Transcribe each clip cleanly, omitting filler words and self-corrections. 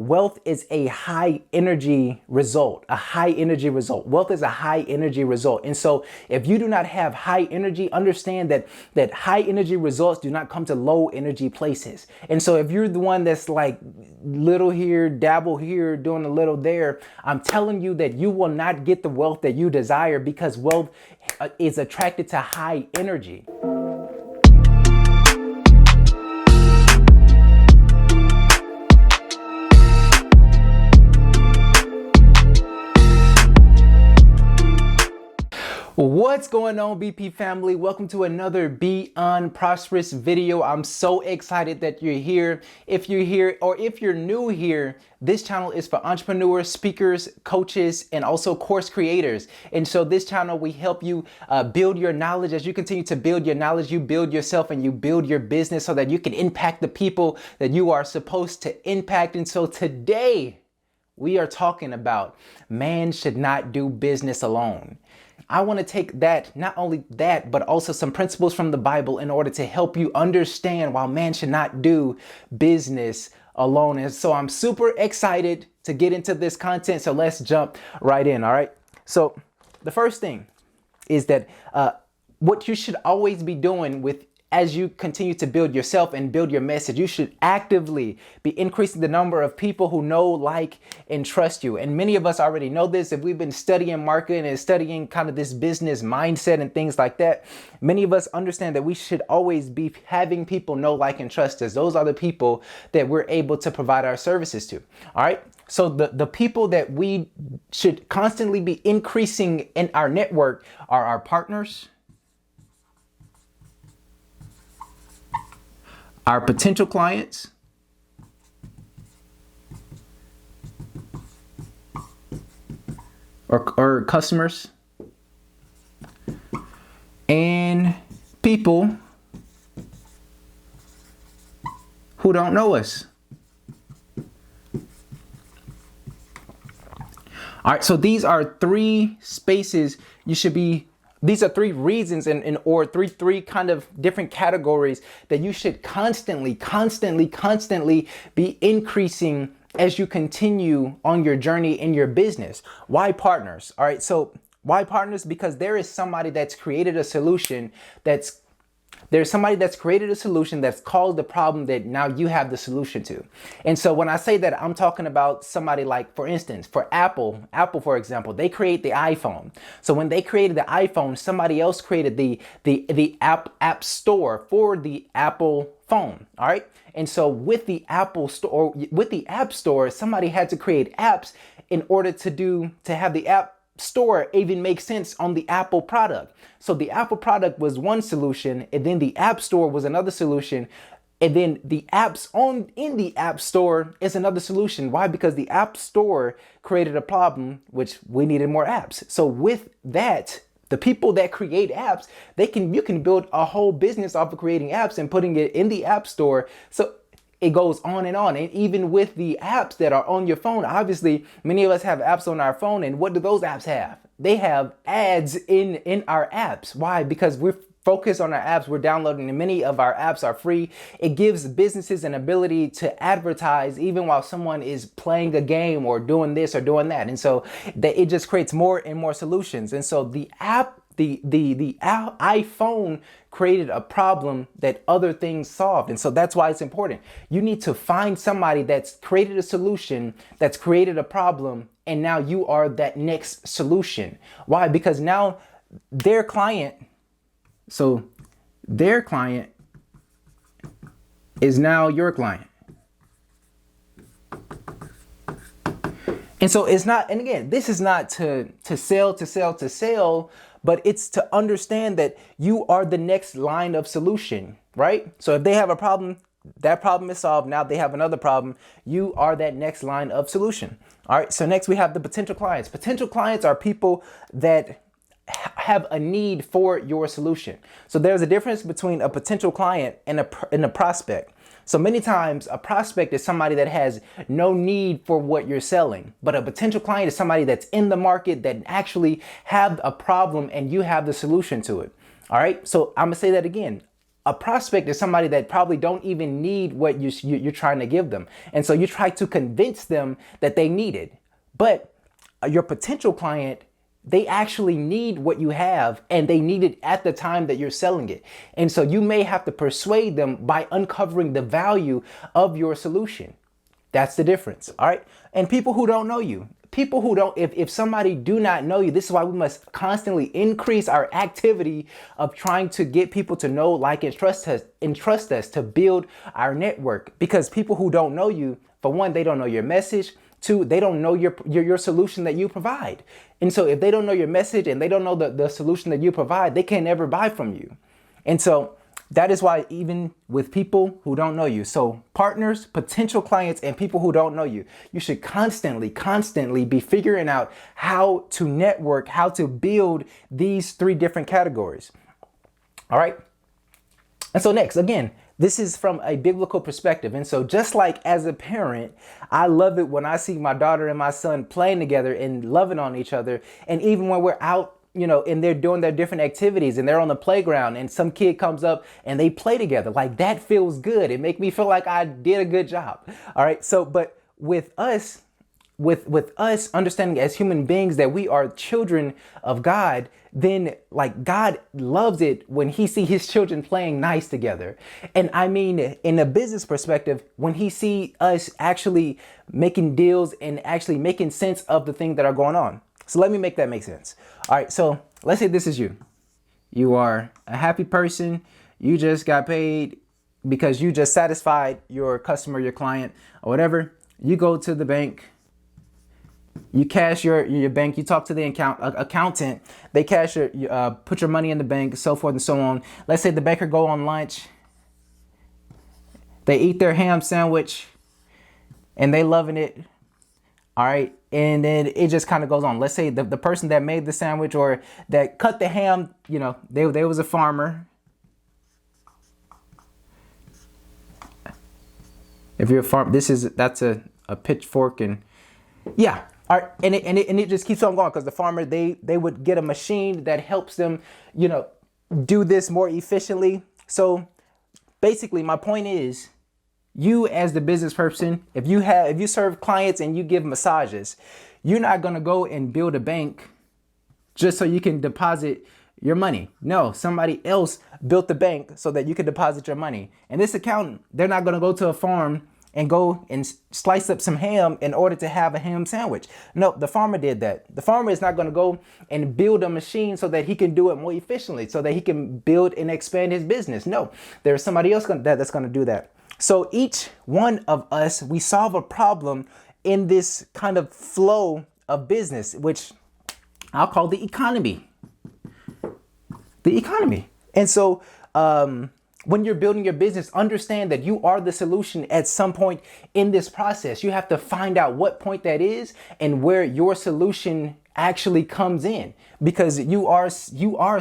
wealth is a high energy result, Wealth is a high energy result. And so if you do not have high energy, understand that high energy results do not come to low energy places. And so if you're the one that's like little here, dabble here, doing a little there, I'm telling you that you will not get the wealth that you desire, because wealth is attracted to high energy. What's going on, BP family? Welcome to another Beyond Prosperous video. I'm so excited that you're here. If you're here or if you're new here, this channel is for entrepreneurs, speakers, coaches, and also course creators. And so this channel, we help you build your knowledge. As you continue to build your knowledge, you build yourself and you build your business so that you can impact the people that you are supposed to impact. And so today we are talking about man should not do business alone. I want to take that, not only that, but also some principles from the Bible in order to help you understand why man should not do business alone. And so I'm super excited to get into this content. So let's jump right in. All right. So the first thing is that what you should always be doing as you continue to build yourself and build your message, you should actively be increasing the number of people who know, like, and trust you. And many of us already know this. If we've been studying marketing and studying kind of this business mindset and things like that, many of us understand that we should always be having people know, like, and trust us. Those are the people that we're able to provide our services to. All right. So the people that we should constantly be increasing in our network are our partners, our potential clients, or customers, and people who don't know us. All right, so these are three spaces you should be. These are three reasons or three kind of different categories that you should constantly be increasing as you continue on your journey in your business. Why partners? All right. So why partners? Because there is somebody that's created a solution that's called the problem that now you have the solution to. And so when I say that, I'm talking about somebody like, for instance, for Apple, for example, they create the iPhone. So when they created the iPhone, somebody else created the app store for the Apple phone. All right. And so with the Apple store, or with the App Store, somebody had to create apps in order to have the App Store even make sense on the Apple product. So the Apple product was one solution, and then the App Store was another solution, and then the apps in the App Store is another solution. Why? Because the App Store created a problem, which we needed more apps. So with that, the people that create apps, you can build a whole business off of creating apps and putting it in the App Store. So it goes on and on. And even with the apps that are on your phone, obviously, many of us have apps on our phone. And what do those apps have? They have ads in our apps. Why? Because we're focused on our apps. We're downloading, and many of our apps are free. It gives businesses an ability to advertise even while someone is playing a game or doing this or doing that. And so it just creates more and more solutions. And so the iPhone created a problem that other things solved. And so that's why it's important. You need to find somebody that's created a solution, that's created a problem, and now you are that next solution. Why? Because now their client is now your client. And so it's not, and again, this is not to sell, but it's to understand that you are the next line of solution, right? So if they have a problem, that problem is solved. Now they have another problem. You are that next line of solution. All right. So next we have the potential clients. Potential clients are people that have a need for your solution. So there's a difference between a potential client and a prospect. So many times a prospect is somebody that has no need for what you're selling, but a potential client is somebody that's in the market that actually have a problem and you have the solution to it. All right. So I'm gonna say that again. a prospect is somebody that probably don't even need what you're trying to give them. And so you try to convince them that they need it. But your potential client, they actually need what you have, and they need it at the time that you're selling it. And so you may have to persuade them by uncovering the value of your solution. That's the difference. All right. And people who don't know you, if somebody do not know you, this is why we must constantly increase our activity of trying to get people to know, like, and trust us to build our network. Because people who don't know you, for one, they don't know your message. Two, they don't know your solution that you provide. And so if they don't know your message and they don't know the solution that you provide, they can never buy from you. And so that is why, even with people who don't know you, so partners, potential clients, and people who don't know you, you should constantly be figuring out how to network, how to build these three different categories. All right. And so next, again, this is from a biblical perspective. And so just like as a parent, I love it when I see my daughter and my son playing together and loving on each other. And even when we're out, and they're doing their different activities and they're on the playground and some kid comes up and they play together, like, that feels good. It makes me feel like I did a good job. All right. So, but with us understanding as human beings that we are children of God, then, like, God loves it when he see his children playing nice together. And I mean, in a business perspective, when he see us actually making deals and actually making sense of the things that are going on. So let me make that make sense. All right. So let's say this is you. You are a happy person. You just got paid because you just satisfied your customer, your client, or whatever. You go to the bank. You cash your bank. You talk to the accountant. They cash put your money in the bank, so forth and so on. Let's say the banker go on lunch. They eat their ham sandwich, and they loving it. All right. And then it just kind of goes on. Let's say the person that made the sandwich or that cut the ham, they was a farmer. If you're a farmer, that's a pitchfork, and yeah. All right. And it just keeps on going, because the farmer, they would get a machine that helps them, do this more efficiently. So basically my point is, you as the business person, if you serve clients and you give massages, you're not going to go and build a bank just so you can deposit your money. No, somebody else built the bank so that you can deposit your money. And this accountant, they're not going to go to a farm and go and slice up some ham in order to have a ham sandwich. No, the farmer did that. The farmer is not going to go and build a machine so that he can do it more efficiently, so that he can build and expand his business. No, there's somebody else that's going to do that. So each one of us, we solve a problem in this kind of flow of business, which I'll call the economy. The economy. And so when you're building your business, understand that you are the solution at some point in this process. You have to find out what point that is and where your solution actually comes in, because you are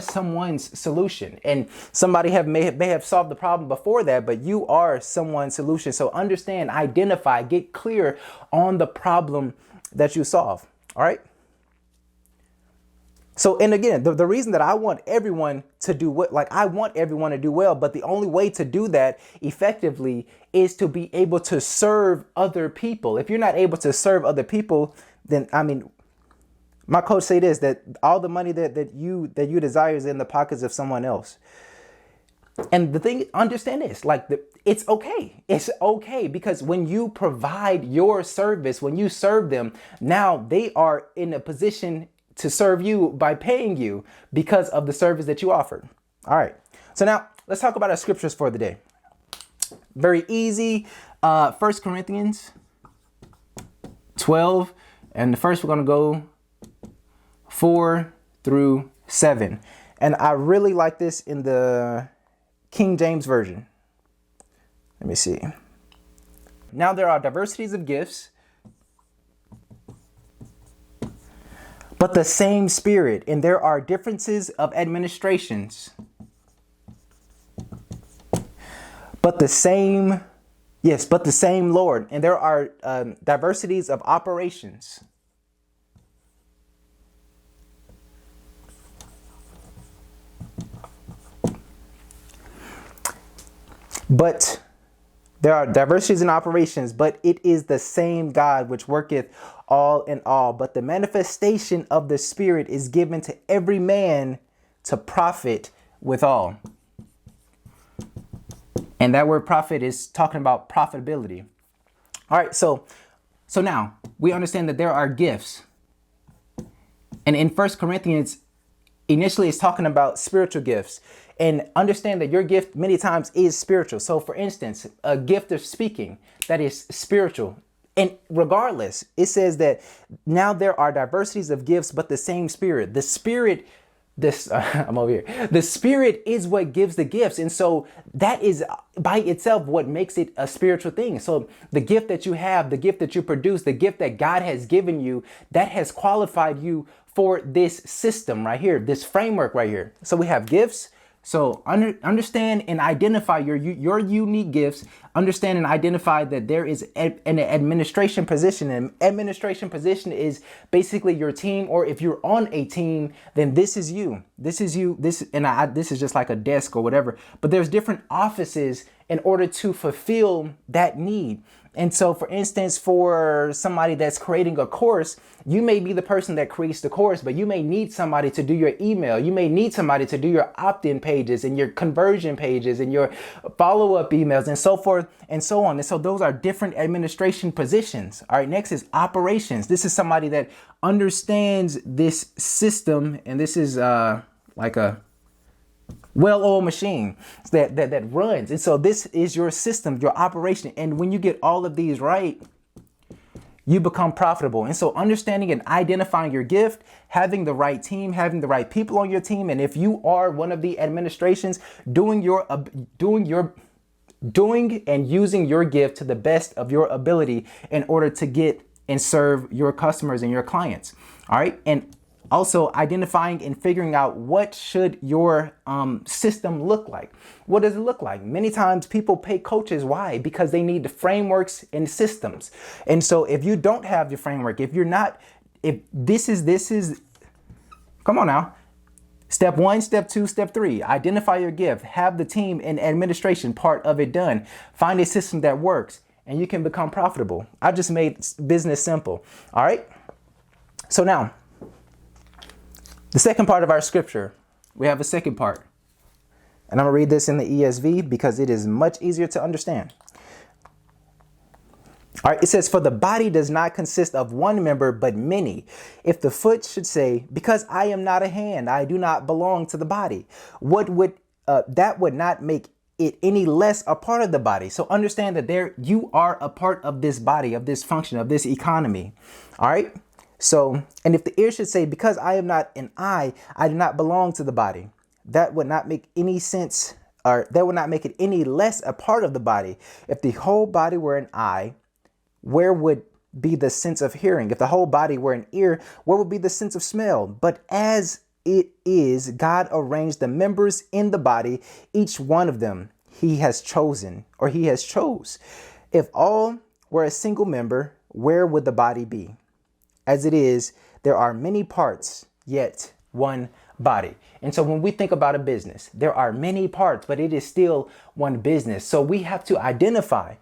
someone's solution, and somebody may have solved the problem before that, but you are someone's solution. So understand, identify, get clear on the problem that you solve. All right. So, and again, the reason that I want everyone to do I want everyone to do well, but the only way to do that effectively is to be able to serve other people. If you're not able to serve other people, then, I mean, my coach say this, that all the money that you desire is in the pockets of someone else. And the thing, understand this, it's okay. It's okay, because when you provide your service, when you serve them, now they are in a position to serve you by paying you because of the service that you offered. All right. So now let's talk about our scriptures for the day. Very easy. 1 Corinthians 12. And the first we're going to go 4 through 7. And I really like this in the King James Version. Let me see. Now there are diversities of gifts, but the same Spirit, and there are differences of administrations, but the same Lord, and there are diversities of operations, But there are diversities in operations, but it is the same God which worketh all in all. But the manifestation of the Spirit is given to every man to profit withal. And that word profit is talking about profitability. All right, so now we understand that there are gifts. And in 1 Corinthians, initially it's talking about spiritual gifts. And understand that your gift many times is spiritual. So for instance, a gift of speaking, that is spiritual. And regardless, it says that now there are diversities of gifts, but the same Spirit. The Spirit, I'm over here. The Spirit is what gives the gifts. And so that is by itself what makes it a spiritual thing. So the gift that you have, the gift that you produce, the gift that God has given you, that has qualified you for this system right here, this framework right here. So we have gifts. So understand and identify your unique gifts. Understand and identify that there is an administration position. And administration position is basically your team, or if you're on a team, then this is you. This is you. This is just like a desk or whatever. But there's different offices in order to fulfill that need. And so, for instance, for somebody that's creating a course, you may be the person that creates the course, but you may need somebody to do your email. You may need somebody to do your opt-in pages and your conversion pages and your follow-up emails and so forth and so on. And so those are different administration positions. All right, next is operations. This is somebody that understands this system, and this is like a well-oiled machine that runs. And so this is your system, your operation. And when you get all of these right, you become profitable. And so understanding and identifying your gift, having the right team, having the right people on your team. And if you are one of the administrations, doing and using your gift to the best of your ability in order to get and serve your customers and your clients. All right. And also identifying and figuring out what should your system look like. What does it look like? Many times people pay coaches. Why? Because they need the frameworks and systems. And so if you don't have your framework, if this is, come on now. Step 1, step 2, step 3, identify your gift, have the team and administration part of it done, find a system that works, and you can become profitable. I just made business simple. All right. So now, the second part of our scripture, we have a second part. And I'm going to read this in the ESV because it is much easier to understand. All right, it says, for the body does not consist of one member, but many. If the foot should say, because I am not a hand, I do not belong to the body, that would not make it any less a part of the body. So understand that you are a part of this body, of this function, of this economy. All right. So, and if the ear should say, because I am not an eye, I do not belong to the body, that would not make any sense, or that would not make it any less a part of the body. If the whole body were an eye, where would be the sense of hearing? If the whole body were an ear, where would be the sense of smell? But as it is, God arranged the members in the body, each one of them he has chosen, or he has chose. If all were a single member, where would the body be? As it is, there are many parts, yet one body. And so when we think about a business, there are many parts, but it is still one business. So we have to identify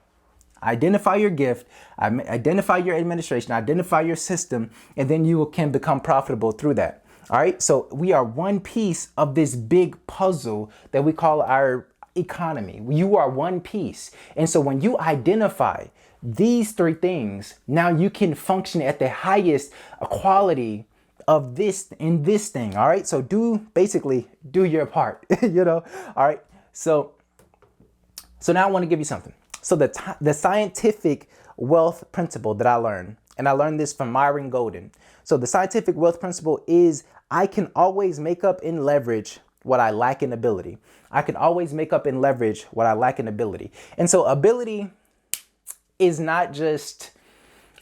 your gift, identify your administration, identify your system, and then you can become profitable through that. All right. So we are one piece of this big puzzle that we call our economy. You are one piece. And so when you identify these three things, now you can function at the highest quality of this in this thing. All right. So basically do your part, All right. So now I want to give you something. So the scientific wealth principle that I learned, and I learned this from Myron Golden. So the scientific wealth principle is I can always make up and leverage what I lack in ability. I can always make up and leverage what I lack in ability. And so ability is not just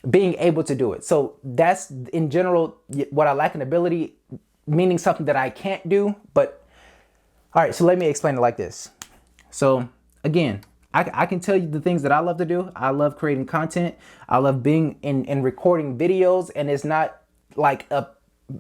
being able to do it. So that's in general what I lack in ability, meaning something that I can't do. But all right, so let me explain it like this. So again, I can tell you the things that I love to do. I love creating content. I love being in recording videos, and it's not like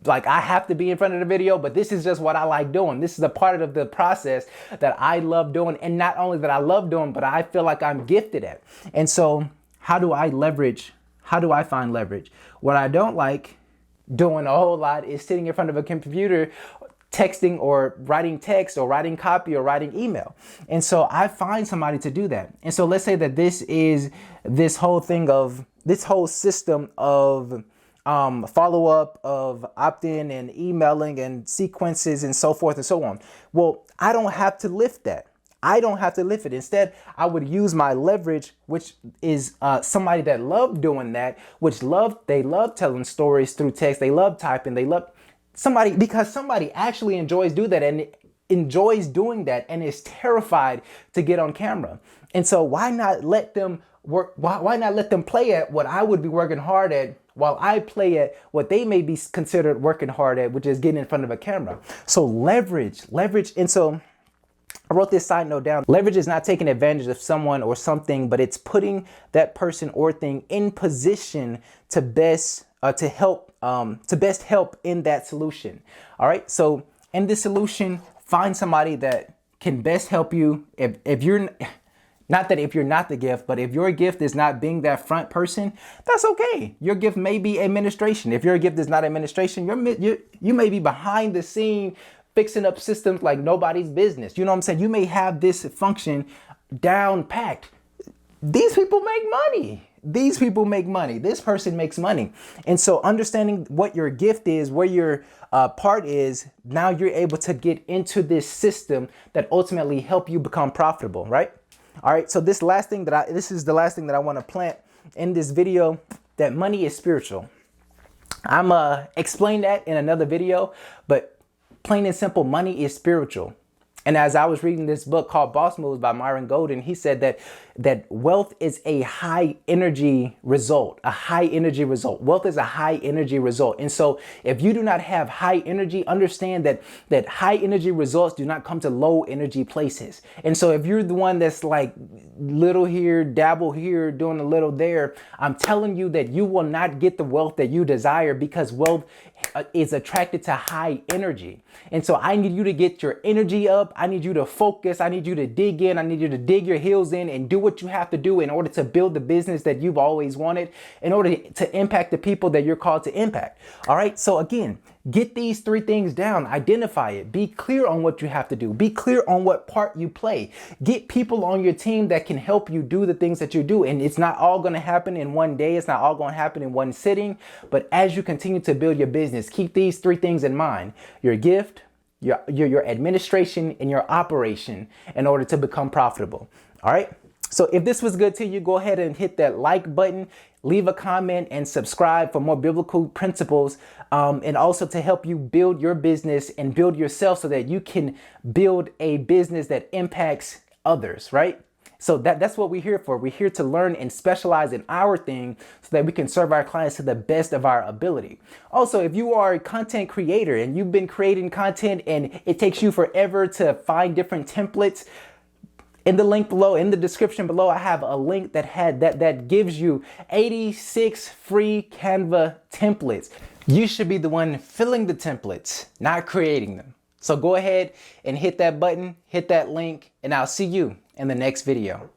like I have to be in front of the video, but this is just what I like doing. This is a part of the process that I love doing. And not only that I love doing, but I feel like I'm gifted at. And so how do I find leverage? What I don't like doing a whole lot is sitting in front of a computer, texting or writing text or writing copy or writing email. And so I find somebody to do that. And so let's say that this whole system of follow-up, of opt-in and emailing and sequences and so forth and so on. Well, I don't have to lift that. I don't have to lift it. Instead, I would use my leverage, which is somebody that loved doing that, they love telling stories through text. They love typing. They love because somebody actually enjoys doing that and is terrified to get on camera. And so why not let them work? Why not let them play at what I would be working hard at, while I play at what they may be considered working hard at, which is getting in front of a camera. So leverage. And so I wrote this side note down. Leverage is not taking advantage of someone or something, but it's putting that person or thing in position to best help in that solution. All right. So in this solution, find somebody that can best help you. If you're not the gift, but if your gift is not being that front person, that's okay. Your gift may be administration. If your gift is not administration, you may be behind the scene fixing up systems like nobody's business. You know what I'm saying? You may have this function down packed. These people make money. This person makes money. And so understanding what your gift is, where your part is, now you're able to get into this system that ultimately help you become profitable, right? All right. So this is the last thing that I want to plant in this video, that money is spiritual. I'm explain that in another video, but plain and simple, money is spiritual. And as I was reading this book called Boss Moves by Myron Golden, he said that wealth is a high energy result, Wealth is a high energy result. And so if you do not have high energy, understand that high energy results do not come to low energy places. And so if you're the one that's like little here, dabble here, doing a little there, I'm telling you that you will not get the wealth that you desire, because wealth is attracted to high energy. And so I need you to get your energy up. I need you to focus. I need you to dig in. I need you to dig your heels in and do what you have to do in order to build the business that you've always wanted, in order to impact the people that you're called to impact. All right. So again, get these 3 things down, identify it, be clear on what you have to do, be clear on what part you play, get people on your team that can help you do the things that you do. And it's not all going to happen in one day. It's not all going to happen in one sitting. But as you continue to build your business, keep these 3 things in mind: your gift, your administration, and your operation, in order to become profitable. All right. So if this was good to you, go ahead and hit that like button, leave a comment, and subscribe for more biblical principles, and also to help you build your business and build yourself so that you can build a business that impacts others, right? So that's what we're here for. We're here to learn and specialize in our thing so that we can serve our clients to the best of our ability. Also, if you are a content creator and you've been creating content and it takes you forever to find different templates, in the link below, in the description below, I have a link that gives you 86 free Canva templates. You should be the one filling the templates, not creating them. So go ahead and hit that button, hit that link, and I'll see you in the next video.